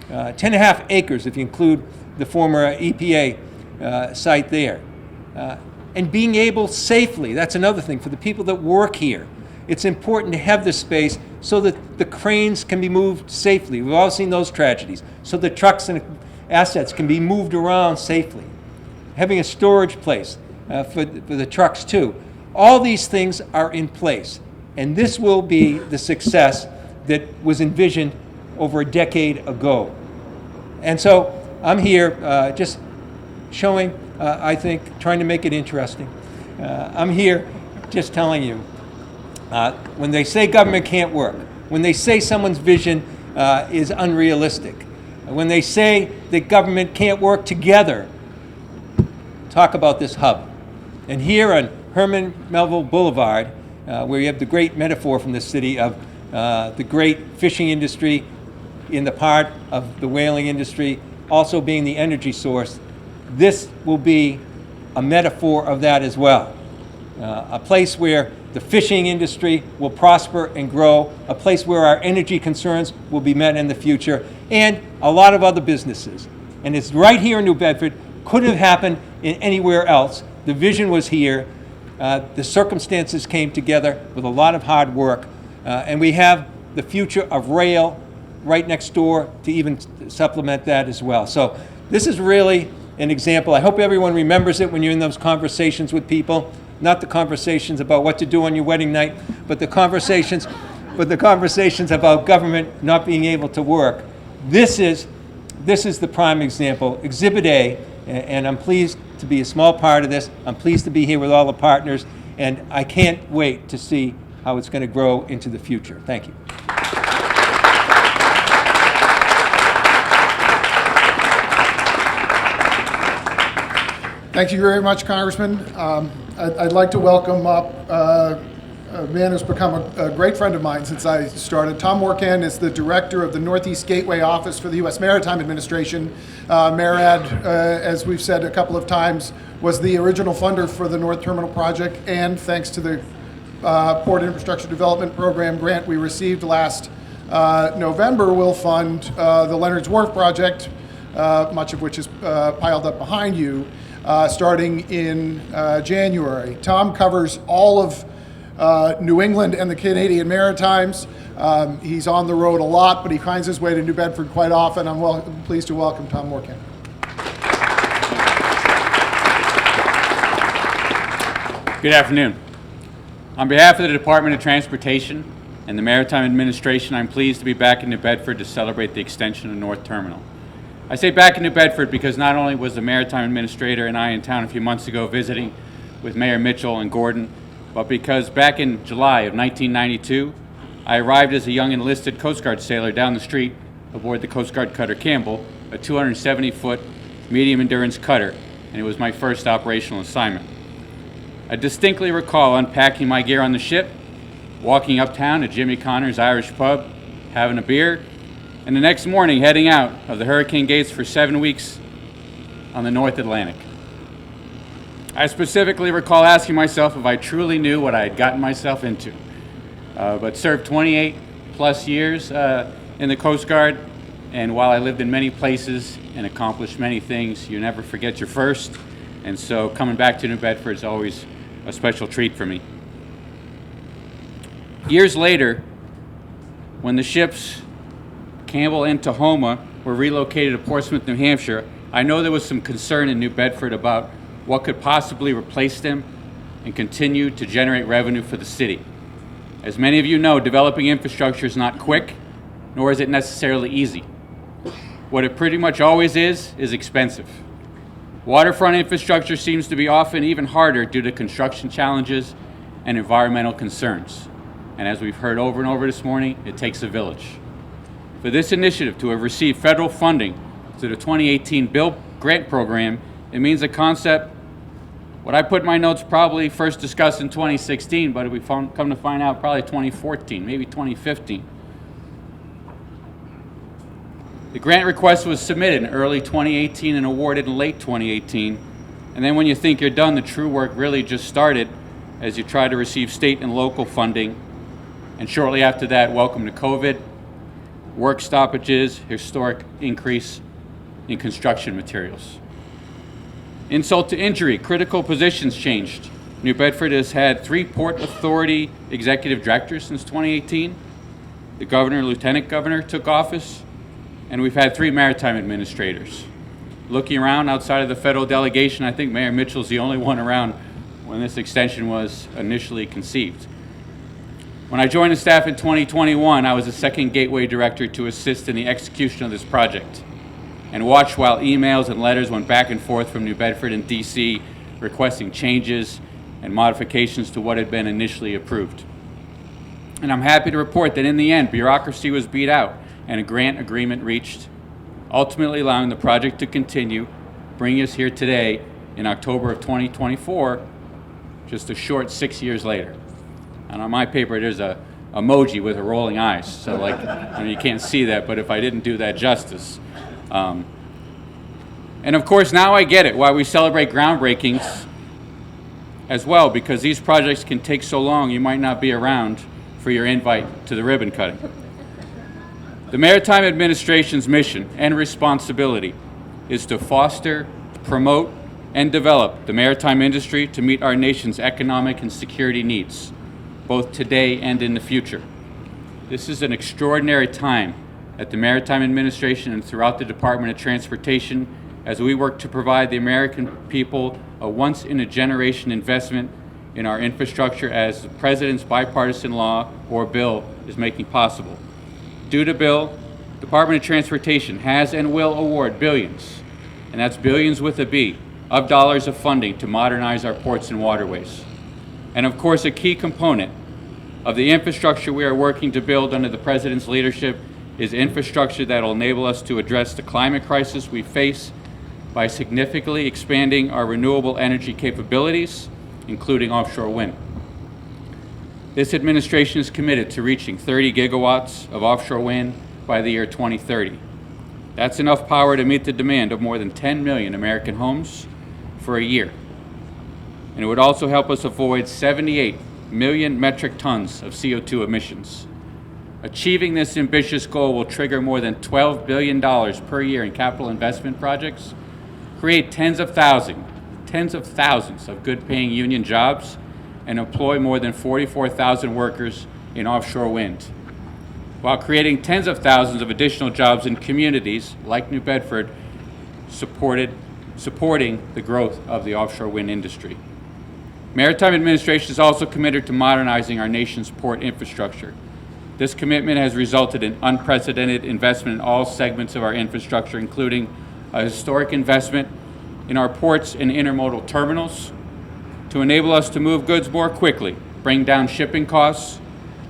Speaker 5: 10.5 acres if you include the former EPA site there. And being able safely, that's another thing, for the people that work here. It's important to have this space so that the cranes can be moved safely. We've all seen those tragedies. So the trucks and assets can be moved around safely. Having a storage place for the trucks too. All these things are in place. And this will be the success that was envisioned over a decade ago. And so I'm here just showing, I think, trying to make it interesting. I'm here just telling you, when they say government can't work, when they say someone's vision is unrealistic, when they say that government can't work together, talk about this hub. And here on Herman Melville Boulevard, where you have the great metaphor from the city of the great fishing industry in the part of the whaling industry also being the energy source, this will be a metaphor of that as well. A place where the fishing industry will prosper and grow, a place where our energy concerns will be met in the future, and a lot of other businesses. And it's right here in New Bedford, couldn't have happened in anywhere else. The vision was here. The circumstances came together with a lot of hard work, and we have the future of rail right next door to even supplement that as well. So this is really an example. I hope everyone remembers it when you're in those conversations with people, not the conversations about what to do on your wedding night, but the conversations about government not being able to work. This is the prime example, Exhibit A, and I'm pleased to be a small part of this. I'm pleased to be here with all the partners, and I can't wait to see how it's going to grow into the future. Thank you.
Speaker 1: Thank you very much, Congressman. I'd like to welcome up a man who's become a great friend of mine since I started. Tom Morkan is the director of the Northeast Gateway Office for the U.S. Maritime Administration. MARAD, as we've said a couple of times, was the original funder for the North Terminal project, and thanks to the Port Infrastructure Development Program grant we received last November, will fund the Leonard's Wharf project, much of which is piled up behind you, starting in January. Tom covers all of New England and the Canadian Maritimes. He's on the road a lot, but he finds his way to New Bedford quite often. I'm pleased to welcome Tom Morkan.
Speaker 6: Good afternoon. On behalf of the Department of Transportation and the Maritime Administration, I'm pleased to be back in New Bedford to celebrate the extension of North Terminal. I say back in New Bedford because not only was the Maritime Administrator and I in town a few months ago visiting with Mayor Mitchell and Gordon, but because back in July of 1992, I arrived as a young enlisted Coast Guard sailor down the street aboard the Coast Guard cutter Campbell, a 270-foot medium endurance cutter, and it was my first operational assignment. I distinctly recall unpacking my gear on the ship, walking uptown to Jimmy Connor's Irish pub, having a beer, and the next morning heading out of the hurricane gates for 7 weeks on the North Atlantic. I specifically recall asking myself if I truly knew what I had gotten myself into, but served 28 plus years in the Coast Guard, and while I lived in many places and accomplished many things, you never forget your first, and so coming back to New Bedford is always a special treat for me. Years later, when the ships Campbell and Tahoma were relocated to Portsmouth, New Hampshire, I know there was some concern in New Bedford about what could possibly replace them and continue to generate revenue for the city. As many of you know, developing infrastructure is not quick, nor is it necessarily easy. What it pretty much always is expensive. Waterfront infrastructure seems to be often even harder due to construction challenges and environmental concerns. And as we've heard over and over this morning, it takes a village. For this initiative to have received federal funding through the 2018 Bill Grant Program, it means a concept, what I put in my notes, probably first discussed in 2016, but we come to find out probably 2014, maybe 2015. The grant request was submitted in early 2018 and awarded in late 2018. And then when you think you're done, the true work really just started as you try to receive state and local funding. And shortly after that, welcome to COVID, work stoppages, historic increase in construction materials. Insult to injury, critical positions changed. New Bedford has had 3 Port Authority executive directors since 2018. The governor and lieutenant governor took office, and we've had 3 maritime administrators. Looking around outside of the federal delegation, I think Mayor Mitchell's the only one around when this extension was initially conceived. When I joined the staff in 2021, I was the second Gateway Director to assist in the execution of this project and watched while emails and letters went back and forth from New Bedford and DC requesting changes and modifications to what had been initially approved. And I'm happy to report that in the end, bureaucracy was beat out and a grant agreement reached, ultimately allowing the project to continue, bringing us here today in October of 2024, just a short 6 years later. And on my paper, there's a emoji with a rolling eyes. So like, I mean, you can't see that, but if I didn't do that justice. And of course, now I get it, why we celebrate groundbreakings as well, because these projects can take so long, you might not be around for your invite to the ribbon cutting. The Maritime Administration's mission and responsibility is to foster, promote, and develop the maritime industry to meet our nation's economic and security needs, both today and in the future. This is an extraordinary time at the Maritime Administration and throughout the Department of Transportation as we work to provide the American people a once-in-a-generation investment in our infrastructure as the President's bipartisan law or bill is making possible. Due to bill, Department of Transportation has and will award billions, and that's billions with a B, of dollars of funding to modernize our ports and waterways. And of course, a key component of the infrastructure we are working to build under the President's leadership is infrastructure that will enable us to address the climate crisis we face by significantly expanding our renewable energy capabilities, including offshore wind. This administration is committed to reaching 30 gigawatts of offshore wind by the year 2030. That's enough power to meet the demand of more than 10 million American homes for a year. And it would also help us avoid 78 million metric tons of CO2 emissions. Achieving this ambitious goal will trigger more than $12 billion per year in capital investment projects, create tens of thousands of good-paying union jobs, and employ more than 44,000 workers in offshore wind, while creating tens of thousands of additional jobs in communities like New Bedford, supporting the growth of the offshore wind industry. Maritime Administration is also committed to modernizing our nation's port infrastructure. This commitment has resulted in unprecedented investment in all segments of our infrastructure, including a historic investment in our ports and intermodal terminals to enable us to move goods more quickly, bring down shipping costs,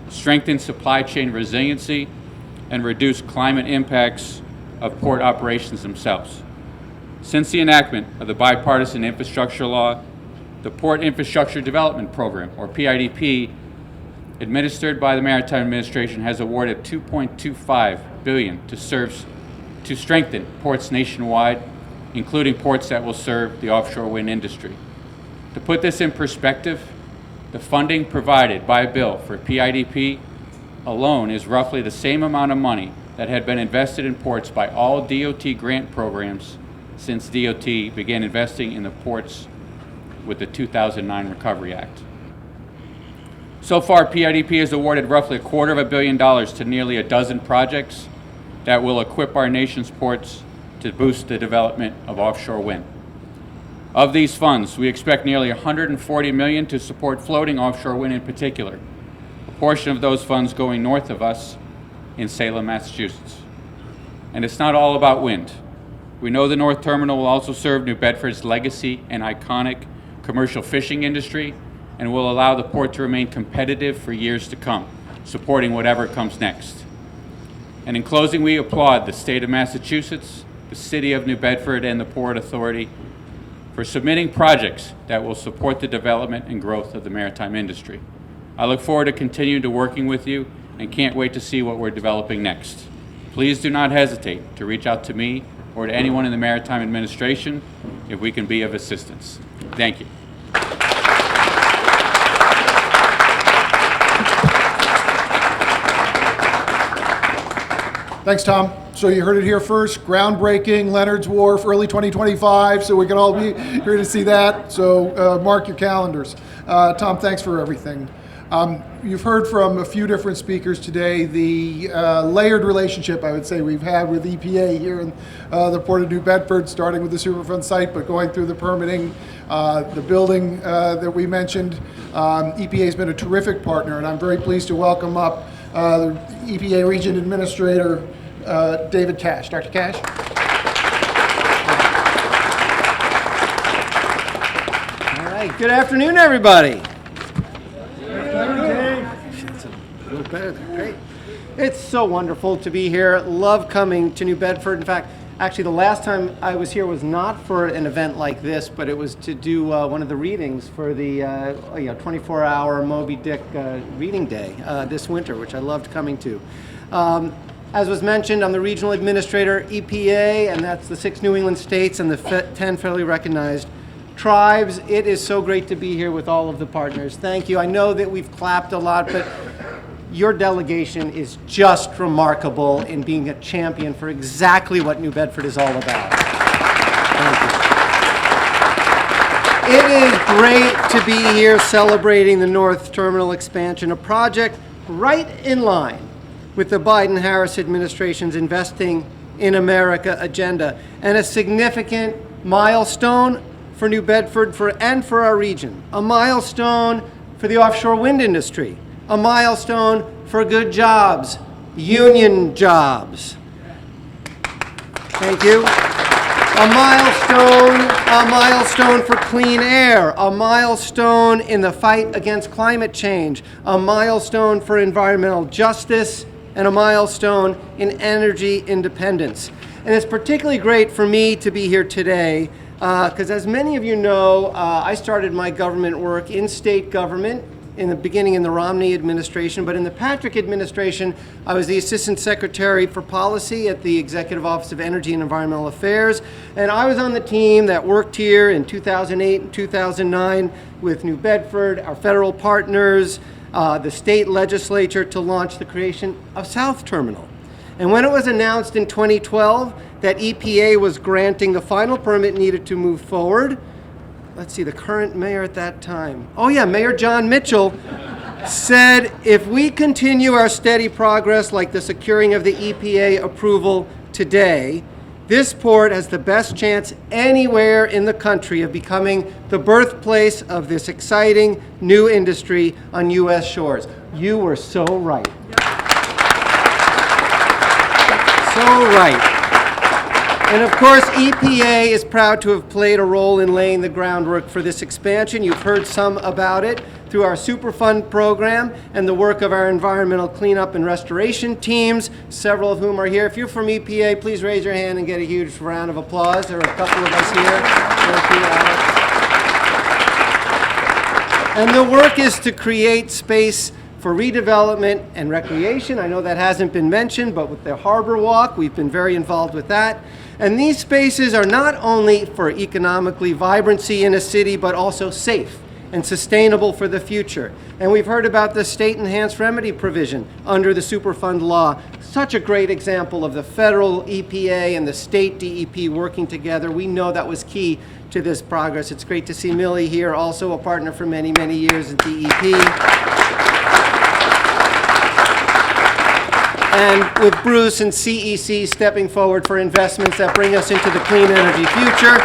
Speaker 6: strengthen supply chain resiliency, and reduce climate impacts of port operations themselves. Since the enactment of the bipartisan infrastructure law, the Port Infrastructure Development Program, or PIDP, administered by the Maritime Administration, has awarded $2.25 billion to strengthen ports nationwide, including ports that will serve the offshore wind industry. To put this in perspective, the funding provided by bill for PIDP alone is roughly the same amount of money that had been invested in ports by all DOT grant programs since DOT began investing in the ports with the 2009 Recovery Act. So far, PIDP has awarded roughly $250 million to nearly a dozen projects that will equip our nation's ports to boost the development of offshore wind. Of these funds, we expect nearly $140 million to support floating offshore wind in particular, a portion of those funds going north of us in Salem, Massachusetts. And it's not all about wind. We know the North Terminal will also serve New Bedford's legacy and iconic commercial fishing industry, and will allow the port to remain competitive for years to come, supporting whatever comes next. And in closing, we applaud the state of Massachusetts, the city of New Bedford, and the Port Authority for submitting projects that will support the development and growth of the maritime industry. I look forward to continuing to working with you and can't wait to see what we're developing next. Please do not hesitate to reach out to me or to anyone in the Maritime Administration if we can be of assistance. Thank you.
Speaker 1: Thanks, Tom. So you heard it here first, groundbreaking, Leonard's Wharf, early 2025, so we can all be here to see that. So mark your calendars. Tom, thanks for everything. You've heard from a few different speakers today the layered relationship, I would say, we've had with EPA here in the Port of New Bedford, starting with the Superfund site, but going through the permitting, the building that we mentioned. EPA has been a terrific partner, and I'm very pleased to welcome up the EPA Region Administrator, David Cash. Dr. Cash?
Speaker 7: All right, good afternoon, everybody. Great. It's so wonderful to be here. Love coming to New Bedford. In fact, actually the last time I was here was not for an event like this, but it was to do one of the readings for the 24-hour Moby Dick reading day this winter, which I loved coming to. As was mentioned, I'm the regional administrator, EPA, and that's the 6 New England states and the 10 federally recognized tribes. It is so great to be here with all of the partners. Thank you. I know that we've clapped a lot, but your delegation is just remarkable in being a champion for exactly what New Bedford is all about. Thank you. It is great to be here celebrating the North Terminal expansion, a project right in line with the Biden-Harris administration's Investing in America agenda, and a significant milestone for New Bedford and for our region, a milestone for the offshore wind industry, a milestone for good jobs, union jobs. Thank you. A milestone for clean air, a milestone in the fight against climate change, a milestone for environmental justice, and a milestone in energy independence. And it's particularly great for me to be here today because as many of you know, I started my government work in state government in the beginning in the Romney administration, but in the Patrick administration, I was the Assistant Secretary for Policy at the Executive Office of Energy and Environmental Affairs, and I was on the team that worked here in 2008 and 2009 with New Bedford, our federal partners, the state legislature to launch the creation of South Terminal. And when it was announced in 2012 that EPA was granting the final permit needed to move forward, let's see, the current mayor at that time, Mayor Jon Mitchell, said if we continue our steady progress like the securing of the EPA approval today, this port has the best chance anywhere in the country of becoming the birthplace of this exciting new industry on U.S. shores. You were so right. So right. And of course, EPA is proud to have played a role in laying the groundwork for this expansion. You've heard some about it through our Superfund program and the work of our environmental cleanup and restoration teams, several of whom are here. If you're from EPA, please raise your hand and get a huge round of applause. There are a couple of us here. Thank you, Alex. And the work is to create space for redevelopment and recreation. I know that hasn't been mentioned, but with the Harbor Walk, we've been very involved with that. And these spaces are not only for economically vibrancy in a city, but also safe and sustainable for the future. And we've heard about the state enhanced remedy provision under the Superfund law. Such a great example of the federal EPA and the state DEP working together. We know that was key to this progress. It's great to see Millie here, also a partner for many, many years at DEP. And with Bruce and CEC stepping forward for investments that bring us into the clean energy future.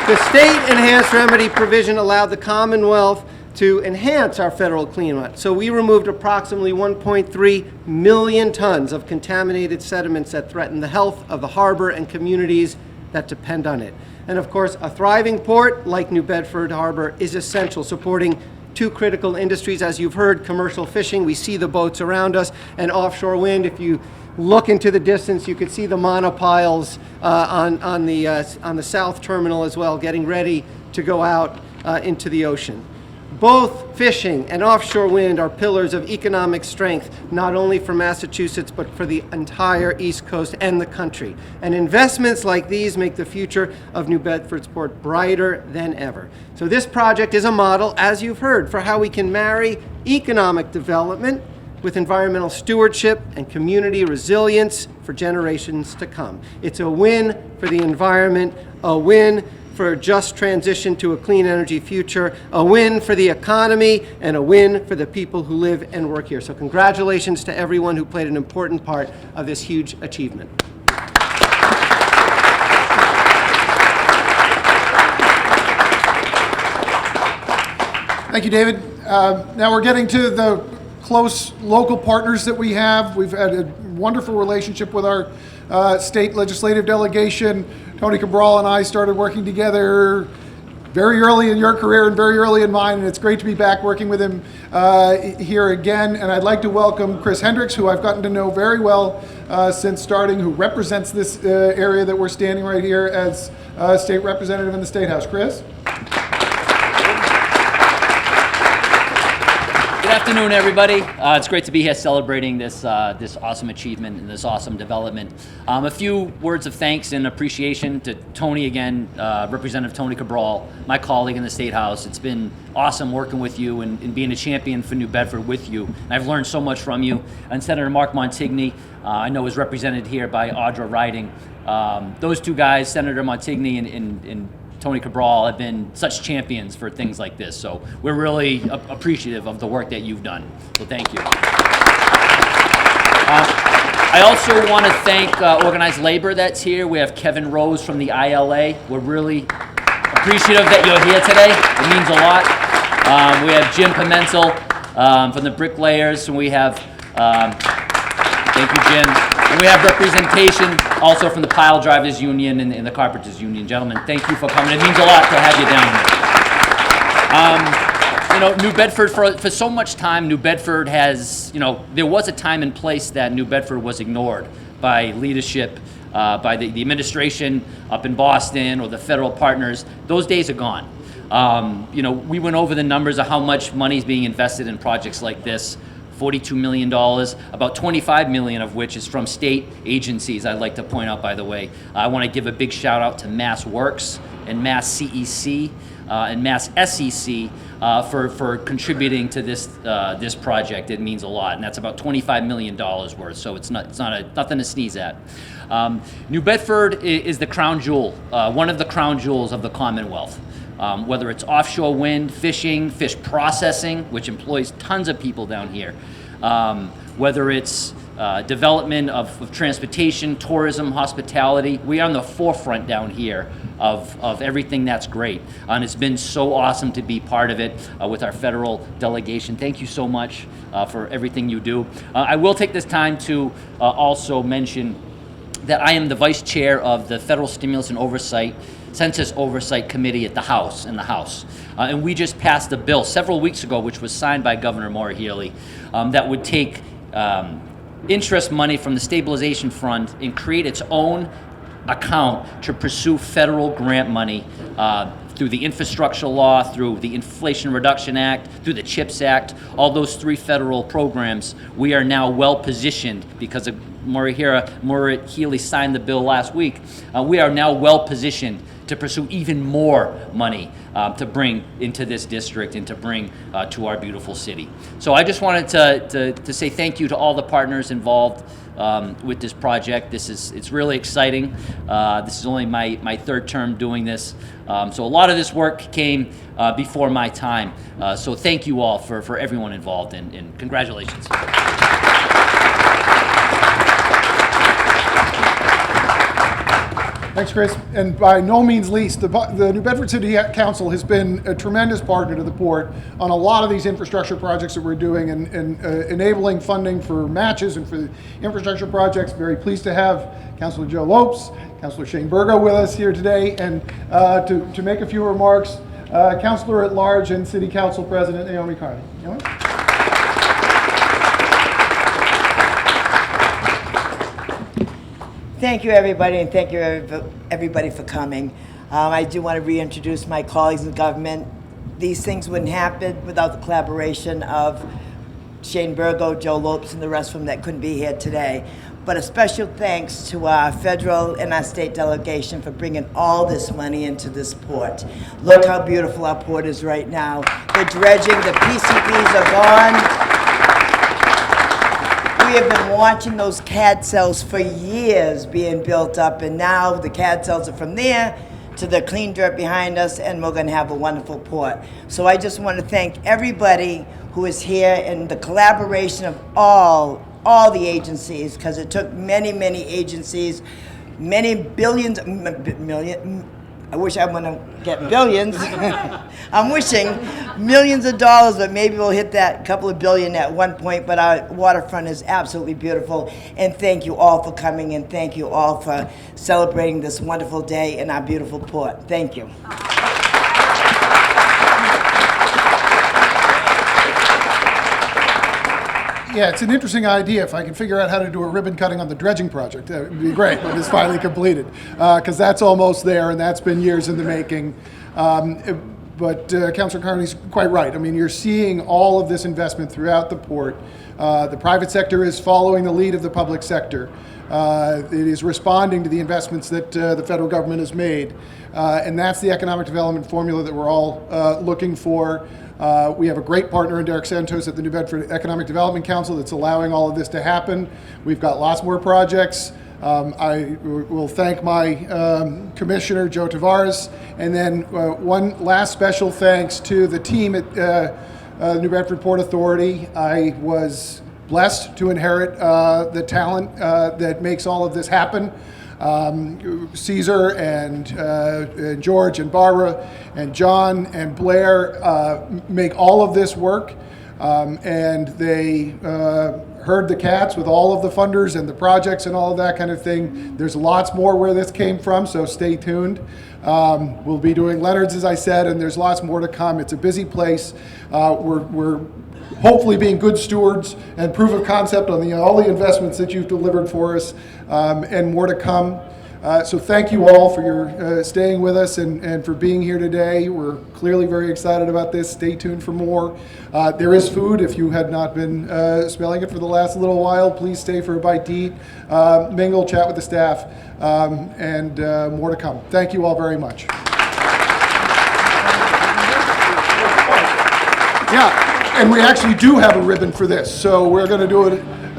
Speaker 7: The state enhanced remedy provision allowed the Commonwealth to enhance our federal cleanup. So we removed approximately 1.3 million tons of contaminated sediments that threaten the health of the harbor and communities that depend on it. And of course, a thriving port like New Bedford Harbor is essential, supporting two critical industries, as you've heard: commercial fishing, we see the boats around us, and offshore wind. If you look into the distance, you could see the monopiles on the south terminal as well, getting ready to go out into the ocean. Both fishing and offshore wind are pillars of economic strength, not only for Massachusetts, but for the entire East Coast and the country. And investments like these make the future of New Bedford's port brighter than ever. So this project is a model, as you've heard, for how we can marry economic development with environmental stewardship and community resilience for generations to come. It's a win for the environment, a win for a just transition to a clean energy future, a win for the economy, and a win for the people who live and work here. So congratulations to everyone who played an important part of this huge achievement.
Speaker 1: Thank you, David. Now we're getting to the close local partners that we have. We've had a wonderful relationship with our state legislative delegation. Tony Cabral and I started working together very early in your career and very early in mine, and it's great to be back working with him here again. And I'd like to welcome Chris Hendricks, who I've gotten to know very well since starting, who represents this area that we're standing right here as state representative in the State House. Chris?
Speaker 8: Good afternoon, everybody. It's great to be here celebrating this awesome achievement and this awesome development. A few words of thanks and appreciation to Tony again, Representative Tony Cabral, my colleague in the State House. It's been awesome working with you and being a champion for New Bedford with you. And I've learned so much from you. And Senator Mark Montigny, I know is represented here by Audra Riding. Those two guys, Senator Montigny and Tony Cabral, have been such champions for things like this. So we're really appreciative of the work that you've done. So thank you. I also want to thank organized labor that's here. We have Kevin Rose from the ILA. We're really appreciative that you're here today. It means a lot. We have Jim Pimentel from the bricklayers, and we have, thank you, Jim. And we have representation also from the Pile Drivers Union and the Carpenters Union. Gentlemen, thank you for coming. It means a lot to have you down here. New Bedford, for so much time, New Bedford has, there was a time and place that New Bedford was ignored by leadership, by the administration up in Boston or the federal partners. Those days are gone. We went over the numbers of how much money is being invested in projects like this. $42 million, about $25 million of which is from state agencies, I'd like to point out, by the way. I want to give a big shout out to Mass Works and Mass CEC and Mass SEC for contributing to this project. It means a lot, and that's about $25 million worth, so it's nothing to sneeze at. New Bedford is the crown jewel, one of the crown jewels of the Commonwealth. Whether it's offshore wind, fishing, fish processing, which employs tons of people down here, whether it's development of transportation, tourism, hospitality, we are on the forefront down here of everything that's great. And it's been so awesome to be part of it with our federal delegation. Thank you so much for everything you do. I will take this time to also mention that I am the vice chair of the Federal Stimulus and Census Oversight Committee at the House, and we just passed a bill several weeks ago, which was signed by Governor Maura Healey, that would take interest money from the stabilization fund and create its own account to pursue federal grant money through the infrastructure law, through the Inflation Reduction Act, through the CHIPS Act, all those 3 federal programs. We are now well positioned because of Maura Healey signed the bill last week. We are now well positioned to pursue even more money to bring into this district and to bring to our beautiful city. So I just wanted to say thank you to all the partners involved with this project. It's really exciting. This is only my 3rd term doing this. So a lot of this work came before my time. So thank you all for everyone involved, and congratulations.
Speaker 1: Thanks, Chris. And by no means least, the New Bedford City Council has been a tremendous partner to the port on a lot of these infrastructure projects that we're doing and enabling funding for matches and for the infrastructure projects. Very pleased to have Councilor Joe Lopes, Councilor Shane Burgo with us here today, and to make a few remarks, Councilor at Large and City Council President Naomi Carney. Naomi?
Speaker 9: Thank you, everybody, and thank you, everybody, for coming. I do want to reintroduce my colleagues in government. These things wouldn't happen without the collaboration of Shane Burgo, Joe Lopes, and the rest of them that couldn't be here today. But a special thanks to our federal and our state delegation for bringing all this money into this port. Look how beautiful our port is right now. The dredging, the PCBs are gone. We have been watching those CAD cells for years being built up, and now the CAD cells are from there to the clean dirt behind us, and we're going to have a wonderful port. So I just want to thank everybody who is here and the collaboration of all the agencies, because it took many agencies, many billions, I wish I want to get billions. I'm wishing millions of dollars, but maybe we'll hit that couple of billion at one point. But our waterfront is absolutely beautiful. And thank you all for coming, and thank you all for celebrating this wonderful day in our beautiful port. Thank you.
Speaker 1: Yeah, it's an interesting idea. If I can figure out how to do a ribbon cutting on the dredging project, that would be great when it's finally completed, because that's almost there, and that's been years in the making. But Councilor Carney's quite right. I mean, you're seeing all of this investment throughout the port. The private sector is following the lead of the public sector. It is responding to the investments that the federal government has made. And that's the economic development formula that we're all looking for. We have a great partner in Derek Santos at the New Bedford Economic Development Council that's allowing all of this to happen. We've got lots more projects. I will thank my commissioner, Joe Tavares, and then one last special thanks to the team at New Bedford Port Authority. I was blessed to inherit the talent that makes all of this happen. Caesar and George and Barbara and John and Blair make all of this work, and they herd the cats with all of the funders and the projects and all of that kind of thing. There's lots more where this came from, so stay tuned. We'll be doing Leonard's, as I said, and there's lots more to come. It's a busy place. We're hopefully being good stewards and proof of concept on all the investments that you've delivered for us, and more to come. So thank you all for your staying with us and for being here today. We're clearly very excited about this. Stay tuned for more. There is food. If you had not been smelling it for the last little while, please stay for a bite to eat, mingle, chat with the staff, and more to come. Thank you all very much. Yeah. And we actually do have a ribbon for this. So we're going to do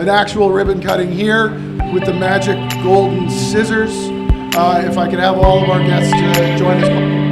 Speaker 1: an actual ribbon cutting here with the magic golden scissors. If I could have all of our guests join us.